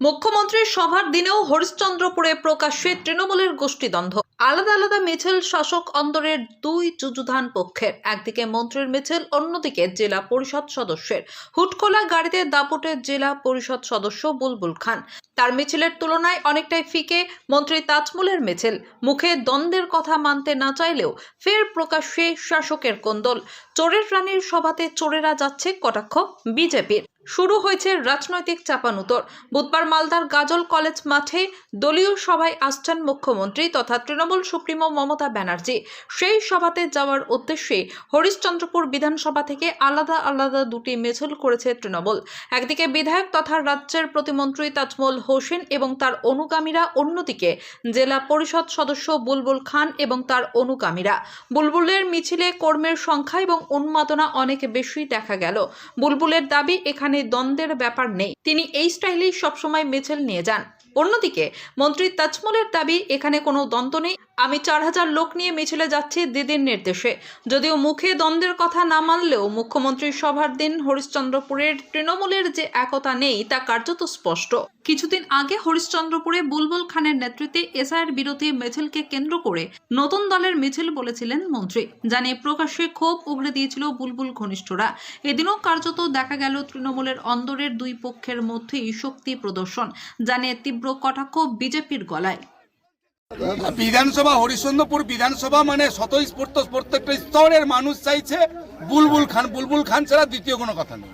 মুখ্যমন্ত্রীর সভার দিনেও হরিশ্চন্দ্রপুরে প্রকাশ্যে তৃণমূলের গোষ্ঠীদ্বন্দ্ব। আলাদা আলাদা মিছিল শাসক অন্দরের দুই যুযুধান পক্ষের। একদিকে মন্ত্রীর মিছিল, অন্যদিকে জেলা পরিষদ সদস্যের। হুটখোলা গাড়িতে দাপুটে জেলা পরিষদ সদস্য বুলবুল খান। তার মিছিলের তুলনায় অনেকটাই ফিকে মন্ত্রী তাজমুলের মিছিল। মুখে দ্বন্দ্বের কথা মানতে না চাইলেও ফের প্রকাশ্যে শাসকের কোন্দল। চোরের রানীর সভাতে চোরেরা যাচ্ছে কটাক্ষ বিজেপির। শুরু হয়েছে রাজনৈতিক চাপানুতর। বুধবার মালদার গাজল কলেজ মাঠে দলীয় সভায় আসছেন মুখ্যমন্ত্রী তথা তৃণমূল সুপ্রিমো মমতা ব্যানার্জি। সেই সভাতে যাওয়ার উদ্দেশ্যে হরিশ্চন্দ্রপুর বিধানসভা থেকে আলাদা আলাদা দুটি মিছিল করেছে তৃণমূল। একদিকে বিধায়ক তথা রাজ্যের প্রতিমন্ত্রী তাজমুল হোসেন এবং তার অনুগামীরা, অন্যদিকে জেলা পরিষদ সদস্য বুলবুল খান এবং তার অনুগামীরা। বুলবুলের মিছিলে কর্মীর সংখ্যা এবং উন্মাদনা অনেক বেশি দেখা গেল। বুলবুলের দাবি, এখানে দ্বন্দ্বের ব্যাপার নেই, তিনি এই স্টাইলেই সবসময় মিছিল নিয়ে যান। অন্যদিকে মন্ত্রী তাজমুলের দাবি, এখানে কোনো দ্বন্দ্ব নেই, আমি 4000 লোক নিয়ে মিছিলে যাচ্ছি দিদির নির্দেশে। যদিও মুখে দ্বন্দ্বের কথা না মানলেও মুখ্যমন্ত্রীর সভার দিন হরিশ্চন্দ্রপুরের তৃণমূলের যে একতা নেই তা কার্যত স্পষ্ট। কিছুদিন আগে হরিশ্চন্দ্রপুরে বুলবুল খানের নেতৃত্বে এসআইয়ের বিরোধী মিছিলকে কেন্দ্র করে নতুন দলের মিছিল বলেছিলেন মন্ত্রী, জানিয়ে প্রকাশ্যে ক্ষোভ উগড়ে দিয়েছিল বুলবুল ঘনিষ্ঠরা। এদিনও কার্যত দেখা গেল তৃণমূলের অন্দরের দুই পক্ষের মধ্যেই শক্তি প্রদর্শন, জানিয়ে তীব্র কটাক্ষ বিজেপির গলায়। বিধানসভা, হরিশ্চন্দ্রপুর বিধানসভা মানে স্বতঃস্ফূর্ত প্রত্যেকটা স্তরের মানুষ চাইছে বুলবুল খান। বুলবুল খান ছাড়া দ্বিতীয় কোনো কথা নেই।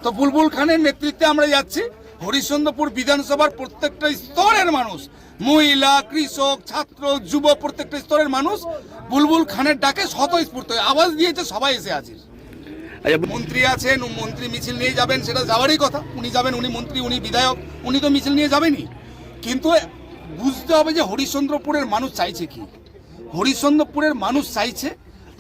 তো বুলবুল খানের নেতৃত্বে আমরা যাচ্ছি। হরিশ্চন্দ্রপুর বিধানসভার প্রত্যেকটা স্তরের মানুষ, মহিলা, কৃষক, ছাত্র, যুব, প্রত্যেকটা স্তরের মানুষ বুলবুল খানের ডাকে স্বতঃস্ফূর্ত আওয়াজ দিয়েছে, সবাই এসে আছে। মন্ত্রী আছেন, মন্ত্রী মিছিল নিয়ে যাবেন, সেটা যাওয়ারই কথা। উনি যাবেন, উনি মন্ত্রী, উনি বিধায়ক, উনি তো মিছিল নিয়ে যাবেনই। কিন্তু বুঝতে হবে যে হরিশ্চন্দ্রপুরের মানুষ চাইছে কি। হরিশ্চন্দ্রপুরের মানুষ চাইছে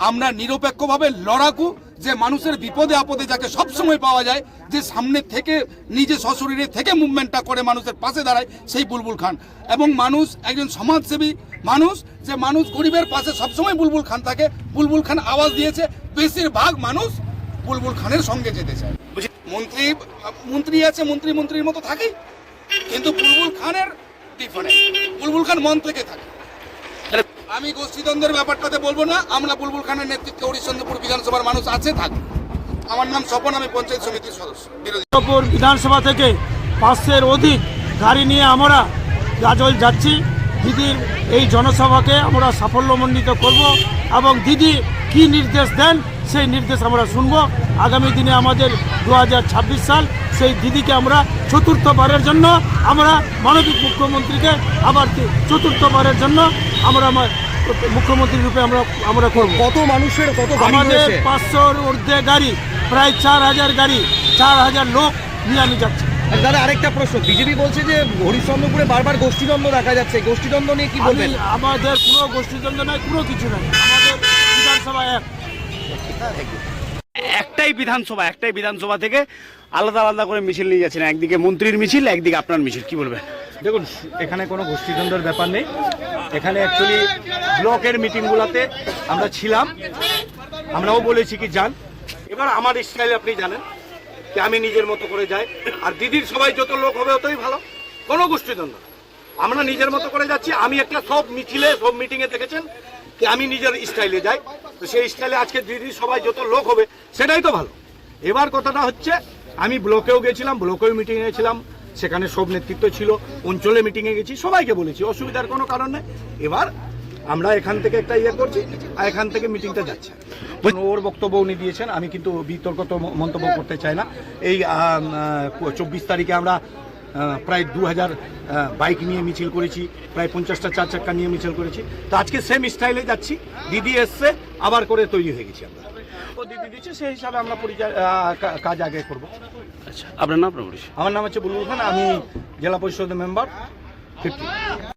আমরা নিরপেক্ষভাবে লড়াকু, যে মানুষের বিপদে আপদে যাকে সবসময় পাওয়া যায়, যে সামনে থেকে নিজে সশরীরে থেকে মুভমেন্টটা করে মানুষের পাশে দাঁড়ায়, সেই বুলবুল খান। এবং মানুষ একজন সমাজসেবী মানুষ, যে মানুষ গরিবের পাশে সবসময় বুলবুল খান থাকে। বুলবুল খান আওয়াজ দিয়েছে, বেশিরভাগ মানুষ বুলবুল খানের সঙ্গে যেতে চায়। মন্ত্রী আছে, মন্ত্রীর মতো থাকেই, কিন্তু বুলবুল খানের বুলবুল খান মন থেকে থাকে। আমি গোষ্ঠীদ্বন্দ্বের ব্যাপারটাতে বলবো না। আমরা বুলবুল খানের নেতৃত্বে হরিশ্চন্দ্রপুর বিধানসভার মানুষ আছে, থাকবে। আমার নাম স্বপন, আমি পঞ্চায়েত সমিতির সদস্য। বিধানসভা থেকে 500-এর অধিক গাড়ি নিয়ে আমরা গাজল যাচ্ছি। দিদির এই জনসভাকে আমরা সাফল্যমণ্ডিত করব এবং দিদি কি নির্দেশ দেন সেই নির্দেশ আমরা শুনব। আগামী দিনে আমাদের 2026 সাল, সেই দিদিকে আমরা চতুর্থবারের জন্য আমরা মানবিক মুখ্যমন্ত্রীকে আবার চতুর্থবারের জন্য আমরা মুখ্যমন্ত্রী রূপে আমরা করব। কত মানুষের কত আমাদের 500-র ঊর্ধ্বে গাড়ি, প্রায় 4000 গাড়ি, 4000 লোক নিয়ে আমি যাচ্ছি। দাদা, আরেকটা প্রশ্ন, বিজেপি বলছে যে হরিশ্চন্দ্রপুরে বারবার গোষ্ঠীদ্বন্দ্ব দেখা যাচ্ছে, গোষ্ঠীদ্বন্দ্ব নিয়ে কি বলবেন? আমাদের কোনো গোষ্ঠীদ্বন্দ্ব নাই, কোনো কিছু নাই। আমাদের বিধানসভা একটাই বিধানসভা থেকে আলাদা আলাদা করে মিছিল নিয়ে যাচ্ছেন। একদিকে মন্ত্রীর মিছিল, একদিকে আপনার মিছিল, কি বলবেন? দেখুন, এখানে কোনো গোষ্ঠীদ্বন্দ্বের ব্যাপার নেই। এখানে অ্যাকচুয়ালি ব্লকের মিটিংগুলোতে আমরা ছিলাম, আমরাও বলেছি কি যান। এবার আমার স্টাইল আপনি জানেন যে আমি নিজের মতো করে যাই, আর দিদির সবাই যত লোক হবে ততই ভালো, কোনো গোষ্ঠীদ্বন্দ্ব। আমরা নিজের মতো করে যাচ্ছি। আমি একটা সব মিছিলে, সব মিটিংয়ে দেখেছেন যে আমি নিজের স্টাইলে যাই, তো সেই স্টাইলে আজকে দিদির সবাই যত লোক হবে সেটাই তো ভালো। এবার কথাটা হচ্ছে, আমি ব্লকেও গেছিলাম, ব্লকেও মিটিংয়ে গেছিলাম, সেখানে সব নেতৃত্ব ছিল। অঞ্চলে মিটিংয়ে গেছি, সবাইকে বলেছি, অসুবিধার কোনো কারণ নেই। এবার আমরা এখান থেকে একটা করছি, আর এখান থেকে মিটিংটা যাচ্ছে। ওর বক্তব্য উনি দিয়েছেন, আমি কিন্তু বিতর্কিত মন্তব্য করতে চাই না। এই 24 তারিখে আমরা প্রায় 2000 বাইক নিয়ে মিছিল করেছি, প্রায় 50টা 4 চাক্কা নিয়ে মিছিল করেছি। তো আজকে সেম স্টাইলে যাচ্ছি। দিদি এসছে, আবার করে তৈরি হয়ে গেছি আমরা। ও দিদি দিচ্ছে, সেই হিসাবে আমরা কাজ আগে করবো। আচ্ছা, আপনার নাম? আমার নাম হচ্ছে বুলবুল খান, আমি জেলা পরিষদের মেম্বার 50।